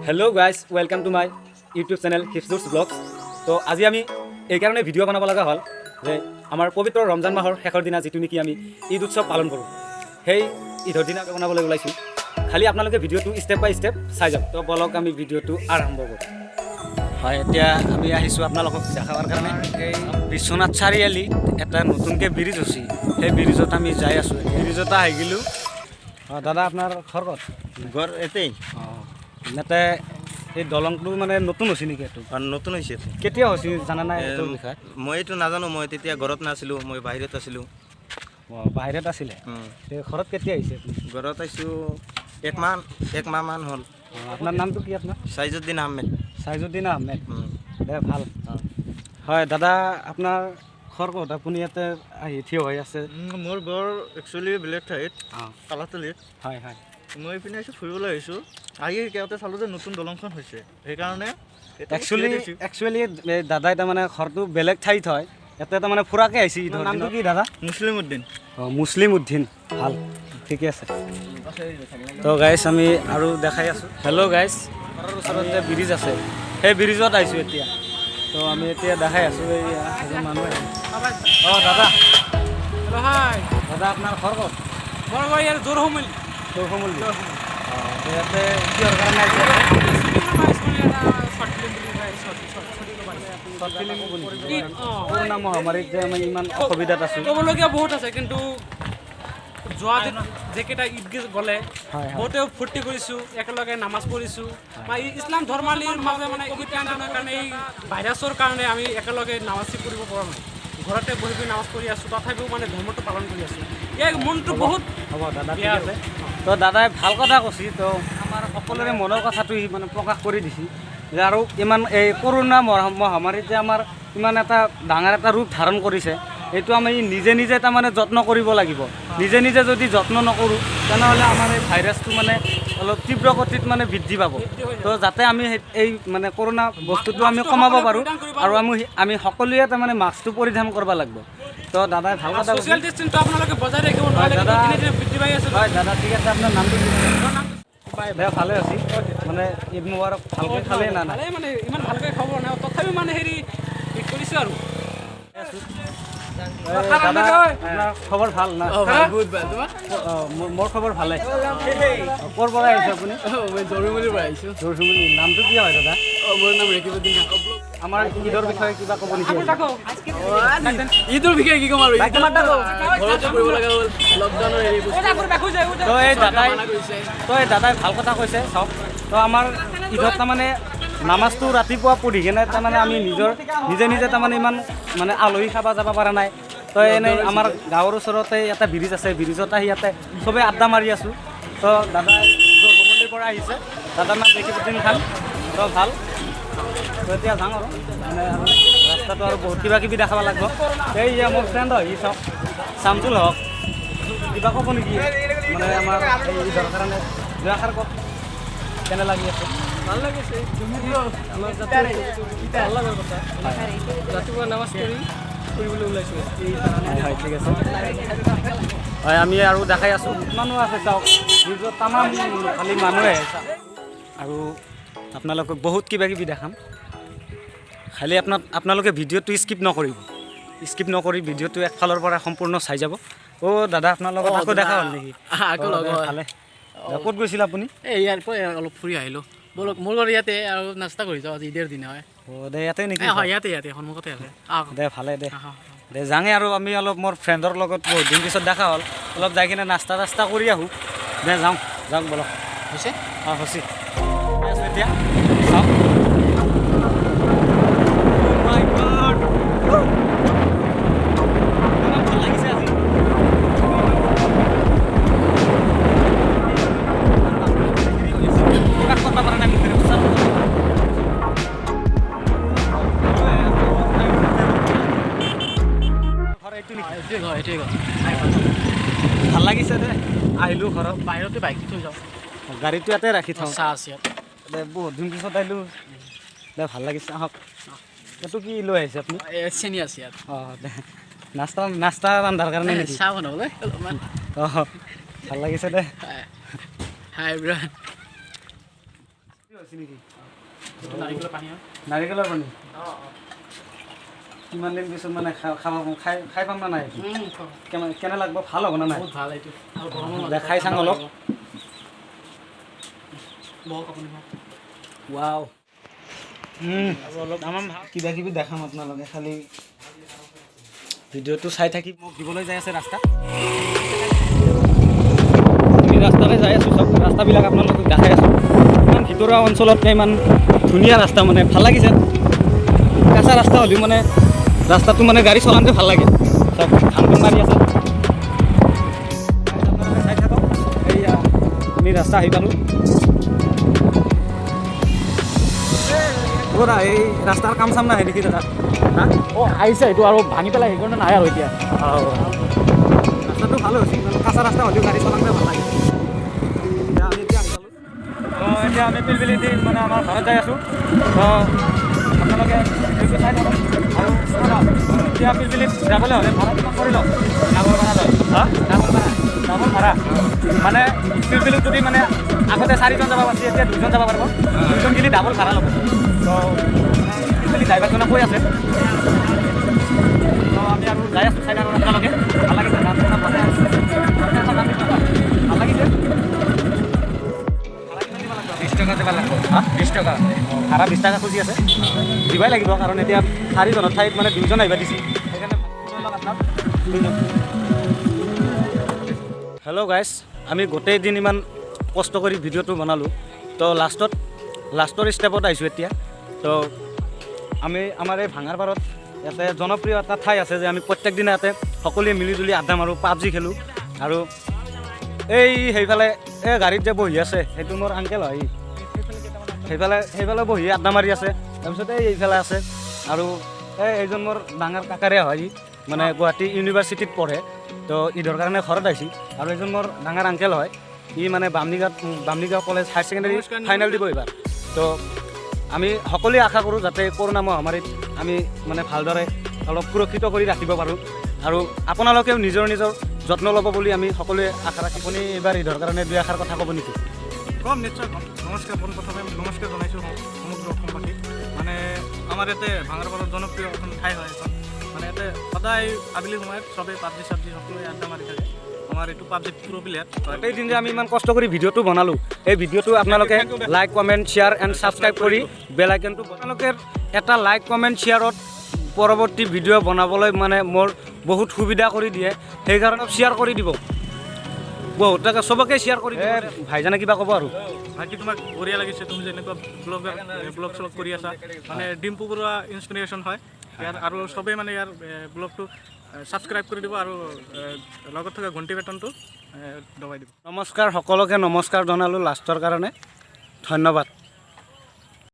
Hello guys welcome to my YouTube channel Hifzur's blogs. तो আজি আমি এই কাৰণে ভিডিঅ' বনাব লগা হ'ল যে আমাৰ পবিত্ৰ ৰমজান মাহৰ শেষৰ দিনা যিটো নেকি আমি ঈদ উৎসৱ পালন কৰোঁ, সেই ঈদৰ দিনা বনাবলৈ ওলাইছোঁ। খালি আপোনালোকে ভিডিঅ'টো ষ্টেপ বাই ষ্টেপ চাই যাওক। তো বলক আমি ভিডিঅ'টো আৰম্ভ কৰোঁ। হয়, এতিয়া আমি আহিছোঁ আপোনালোকক দেখাবৰ কাৰণে এই বিশ্বনাথ চাৰিআলিত এটা নতুনকৈ ব্ৰিজ হৈছে, সেই ব্ৰিজত আমি যাই আছোঁ। ব্ৰিজত আহি গ'লোঁ। অঁ দাদা, আপোনাৰ ঘৰ ক'ত? ঘৰ এতেই। অঁ ইয়াতে এই দলংটো মানে নতুন হৈছে নেকি? এইটো নতুন হৈছে। কেতিয়া হৈছে জানা নাই এইটোৰ বিষয়ে? মই এইটো নাজানো, মই তেতিয়া ঘৰত নাছিলোঁ, মই বাহিৰত আছিলোঁ। অঁ বাহিৰত আছিলে? ঘৰত কেতিয়া আহিছে? ঘৰত আহিছোঁ এক মাহমান হ'ল। আপোনাৰ নামটো কি? আপোনাৰ চাইজুদ্দিন আহমেদ। চাইজুদ্দিন আহমেদ, দে ভাল। হয় দাদা, আপোনাৰ ঘৰ ক'ত? আপুনি ইয়াতে আহি থিয় হৈ আছে। মোৰ ঘৰ একচুৱেলি বেলেগ ঠাইত, কালাতলিত। হয় হয়, মই এইপিনে আহিছোঁ, ফুৰিবলৈ আহিছোঁ। আহি সিহঁতে চালোঁ যে নতুন দলংখন হৈছে, সেইকাৰণে একচুৱেলি দাদাই তাৰমানে ঘৰটো বেলেগ ঠাইত হয়, ইয়াতে তাৰমানে ফুৰাকৈ আহিছে। নামটো কি দাদা? মুছলিম উদ্দিন। অঁ মুছলিম উদ্দিন, ভাল, ঠিকে আছে। তো গাইজ আমি আৰু দেখাই আছোঁ। হেল্ল' গাইজ, ঘৰৰ ওচৰত যে ব্ৰিজ আছে সেই ব্ৰিজত আহিছোঁ এতিয়া। তো আমি এতিয়া দেখাই আছোঁ এই এজন মানুহ। অঁ দাদা, দাদা আপোনাৰ ঘৰ ক'ত? জোৰহমুলি। অঁ ইয়াতে কিহৰ কাৰণে আহিছে? কৰোণা মহামাৰীত যে আমি ইমান অসুবিধাত আছোঁ। ক'বলগীয়া বহুত আছে, কিন্তু যোৱা যেকেইটা ঈদ গ'লে বহুতেও ফূৰ্তি কৰিছোঁ, একেলগে নামাজ পঢ়িছোঁ। বা ইছলাম ধৰ্মালীৰ মাজে মানে ঈদ কাৰণে এই ভাইৰাছৰ কাৰণে আমি একেলগে নামাজ পঢ়িব পৰা নাই। ঘৰতে বহি বহি নামাজ পঢ়ি আছোঁ, তথাপিও মানে ধৰ্মটো পালন কৰি আছোঁ। ইয়াৰ মনটো বহুত হ'ব দাদা, ঠিক আছে। তো দাদাই ভাল কথা কৈছে। তো আমাৰ সকলোৰে মনৰ কথাটো সি মানে প্ৰকাশ কৰি দিছে যে আৰু ইমান এই কৰোণা মহামাৰীত যে আমাৰ ইমান এটা ডাঙৰ এটা ৰূপ ধাৰণ কৰিছে, এইটো আমি নিজে নিজে তাৰমানে যত্ন কৰিব লাগিব। নিজে নিজে যদি যত্ন নকৰোঁ তেনেহ'লে আমাৰ এই ভাইৰাছটো মানে অলপ তীব্ৰ গতিত মানে বৃদ্ধি পাব। তো যাতে আমি এই মানে কৰোণা বস্তুটো আমি কমাব পাৰোঁ, আৰু আমি সকলোৱে তাৰমানে মাস্কটো পৰিধান কৰিব লাগিব। তো দাদাই ভাল কথা কৈছে। আপোনালোকে বজাই ৰাখিব নহ'লে বৃদ্ধি পাই আছে। হয় দাদা, ঠিক আছে। আপোনাৰ নামটো কি? দে ভালে আছি। মানে ঈদ মুবাৰক ভালকৈ খালে না নাই? মানে ইমান ভালকৈ খবৰ নাই, তথাপিও মানে হেৰি কৰিছোঁ আৰু। দাদা, আপোনাৰ খবৰ ভাল না? মোৰ খবৰ ভালে। ক'ৰ পৰা আহিছে আপুনি? মই জৰুমুলিৰ পৰা আহিছোঁ। জৰুমুলি। নামটো কি হয় দাদা? মোৰ নাম ৰেকিবুদ্দিন। আমাৰ ঈদৰ বিষয়ে কিবা ক'ব নেকি? ঈদৰ বিষয়ে কি ক'ম আৰু, ঘৰতে কৰিব লগা হ'ল, লকডাউনৰ হেৰি তো এই দাদাই ভাল কথা কৈছে। চাওক, তো আমাৰ ঈদত তাৰমানে নামাজটো ৰাতিপুৱা পঢ়ি কিনে তাৰমানে আমি নিজে নিজে তাৰমানে ইমান মানে আলহী খাব যাব পৰা নাই। তো এনেই আমাৰ গাঁৱৰ ওচৰতে এটা ব্ৰিজ আছে, ব্ৰিজত আহি ইয়াতে চবেই আড্ডা মাৰি আছোঁ। তো দাদাই জৰুমুলিৰ পৰা আহিছে, দাদাৰ নাম ৰেকিবুদ্দিন খান। তো ভাল। তো এতিয়া যাওঁ আৰু মানে ৰাস্তাটো আৰু বহুত কিবা কিবি দেখাব লাগিব। এই যে মোৰ ফ্ৰেণ্ড হয়, সি চাওক, চামজুল হক, কিবা ক'ব নেকি মানে আমাৰ এই ঈদৰ কাৰণে দুআষাৰ কওক, কেনে লাগি আছে? ভাল লাগিছে। ভাল লগাৰ কথা, ৰাতিপুৱা নামাজ পঢ়ি ফুৰিবলৈ ওলাইছোঁ। হয় ঠিক আছে। হয়, আমি আৰু দেখাই আছোঁ মানুহ আছে। চাওক, নিজৰ তামাম খালি মানুহে। আৰু আপোনালোকক বহুত কিবা কিবি দেখাম, খালি আপোনালোকে ভিডিঅ'টো স্কিপ নকৰি ভিডিঅ'টো একফালৰ পৰা সম্পূৰ্ণ চাই যাব। অ' দাদা, আপোনাৰ লগত আকৌ দেখা হ'ল নেকি? আকৌ লগ ভালে। ক'ত গৈছিল আপুনি? এই ইয়াৰ পৰা অলপ ফুৰি আহিলোঁ। বলক, মোৰ ঘৰ ইয়াতে, আৰু নাস্তা কৰি যাওঁ, আজি ঈদৰ দিনা হয়। অ' দে ইয়াতে নেকি? হয়, ইয়াতে সন্মুখতে আছে। দে ভালে দে। দে যাঙে আৰু আমি অলপ মোৰ ফ্ৰেণ্ডৰ লগত বহুত দিন পিছত দেখা হ'ল, অলপ যাই কিনে নাস্তা চাস্তা কৰি আহোঁ। দে যাওঁ বলক। হৈছে? অঁ হৈছে। এতিয়া চাওক, ভাল লাগিছে আজি। কিবা কথা পৰা নাই মোক। ভাল লাগিছে দে, আহিলোঁ ঘৰত। বাহিৰতে বাইক দি থৈ যাওঁ, গাড়ীটো ইয়াতে ৰাখি থওঁ। চাহ আছে ইয়াত। দে বহুত দিন পিছত আহিলোঁ, দে ভাল লাগিছে। আহক। এইটো কি লৈ আহিছে আপুনি? চেনি আছে ইয়াত। অঁ দে, নাস্তা ৰন্ধাৰ কাৰণে নেকি? চাহ বনাবলৈ অলপমান। অঁ ভাল লাগিছে দে। হাই এভৰিৱান। নাৰিকলৰ পানী কিমান দিন পিছত মানে খাই পাম না নাই কেনে লাগব ভাল হ'ব না নাই খাই চাং অলপ ৱাও কিবা কিবি দেখাম আপোনালোকে খালি ভিডিঅ'টো চাই থাকি মোক দিবলৈ যাই আছে ৰাস্তা আমি ৰাস্তাতে যাই আছোঁ চব ৰাস্তাবিলাক আপোনালোকক দেখাই আছোঁ ইমান ভিতৰুৱা অঞ্চলত ইমান ধুনীয়া ৰাস্তা মানে ভাল লাগিছে কেঁচা ৰাস্তা হ'লেও মানে ৰাস্তাটো মানে গাড়ী চলাওঁতে ভাল লাগে চব ধান মাৰি আছে চাই থাকক এইয়া আমি ৰাস্তা আহি পালোঁ দাদা এই ৰাস্তাৰ কাম চাম নাহে নেকি দাদা হা আহিছে এইটো আৰু ভাঙি পেলাই সেইকাৰণে নাই আৰু এতিয়া ৰাস্তাটো ভাল হৈছে কাঁচা ৰাস্তা হ'লেও গাড়ী চলাওঁতে ভাল লাগে এতিয়া আমি পিলপিলিতে মানে আমাৰ ঘৰত যাই আছোঁ তো আপোনালোকে এইটো চাই থাকক আৰু এতিয়া পিলপিলিত যাবলৈ হ'লে ভাড়া কিমান কৰি লওক ডাবল ভাড়া লয় হা ডাবল ভাড়া মানে পিলপিলিত যদি মানে আগতে 4জন যাব পাৰিছে এতিয়া 2জন যাব পাৰিব 2জন গেলি ডাবল ভাড়া ল'ব তো পিলপিলি ড্ৰাইভাৰজনে কৈ আছে তো আমি আৰু যাই আছোঁ চাই থাকক আপোনালোকে ভাল লাগিছে ভাল লাগিছে 20 টকা দিব লাগিব 20 টকা ভাড়া 20 টকা খুজি আছে দিবই লাগিব কাৰণ এতিয়া 4জনৰ ঠাইত মানে 2জন আহিব দিছে সেইকাৰণে হেল্ল' গাইজ আমি গোটেই দিন ইমান কষ্ট কৰি ভিডিঅ'টো বনালোঁ তো লাষ্টৰ ষ্টেপত আহিছোঁ এতিয়া তো আমি আমাৰ এই ভাঙাৰপাৰত ইয়াতে জনপ্ৰিয় এটা ঠাই আছে যে আমি প্ৰত্যেক দিনা ইয়াতে সকলোৱে মিলিজুলি আড্ডা মাৰোঁ পাবজি খেলোঁ আৰু এই সেইফালে এই গাড়ীত যে বহি আছে সেইটো মোৰ আংকেল হয় সেইফালে বহি আড্ডা মাৰি আছে তাৰপিছত এইফালে আছে আৰু এইজন মোৰ ডাঙৰ কাকাৰে হয় মানে গুৱাহাটী ইউনিভাৰ্চিটিত পঢ়ে তো ঈদৰ কাৰণে ঘৰত আহিছে আৰু এজন মোৰ ডাঙৰ আংকেল হয় মানে Bamunigaon college higher secondary final দিব এইবাৰ তো আমি সকলোৱে আশা কৰোঁ যাতে কৰোণা মহামাৰীত আমি মানে ভালদৰে অলপ সুৰক্ষিত কৰি ৰাখিব পাৰোঁ আৰু আপোনালোকেও নিজৰ যত্ন ল'ব বুলি আমি সকলোৱে আশা ৰাখি আপুনি এইবাৰ ঈদৰ কাৰণে 2 আষাৰ কথা ক'ব নেকি কম নিশ্চয় কম নমস্কাৰ পোনপ্ৰথমে নমস্কাৰ জনাইছোঁ সমগ্ৰ অসমবাসীক মানে আমাৰ ইয়াতে ভাঙাৰপাৰত জনপ্ৰিয় এখন ঠাই হয় এখন মানে ইয়াতে সদায় আবেলি সময়ত চবেই পাবজি সকলোৱে আড্ডা মাৰি থাকে আমাৰ এইটো পাবজি প্ৰ' প্লেয়াৰ গোটেই দিন যে আমি ইমান কষ্ট কৰি ভিডিঅ'টো বনালোঁ এই ভিডিঅ'টো আপোনালোকে like comment share and subscribe কৰি বেল আইকনটো আপোনালোকে এটা লাইক কমেণ্ট শ্বেয়াৰত পৰৱৰ্তী ভিডিঅ' বনাবলৈ মানে মোৰ বহুত সুবিধা কৰি দিয়ে সেইকাৰণে শ্বেয়াৰ কৰি দিব বহুতকে চবকে শ্বেয়াৰ কৰি দিয়ে ভাইজানে কিবা ক'ব আৰু বাকী তোমাক বঢ়িয়া লাগিছে তুমি যেনেকুৱা ব্লগ চলগ কৰি আছা মানে ডিম্পু বৰুৱা ইনস্পিৰেশ্যন হয় ইয়াৰ আৰু চবেই মানে ইয়াৰ ব্লগটো ছাবস্ক্ৰাইব কৰি দিব আৰু লগত থকা ঘণ্টি বেটনটো দবাই দিব নমস্কাৰ সকলোকে নমস্কাৰ জনালোঁ লাষ্টৰ কাৰণে ধন্যবাদ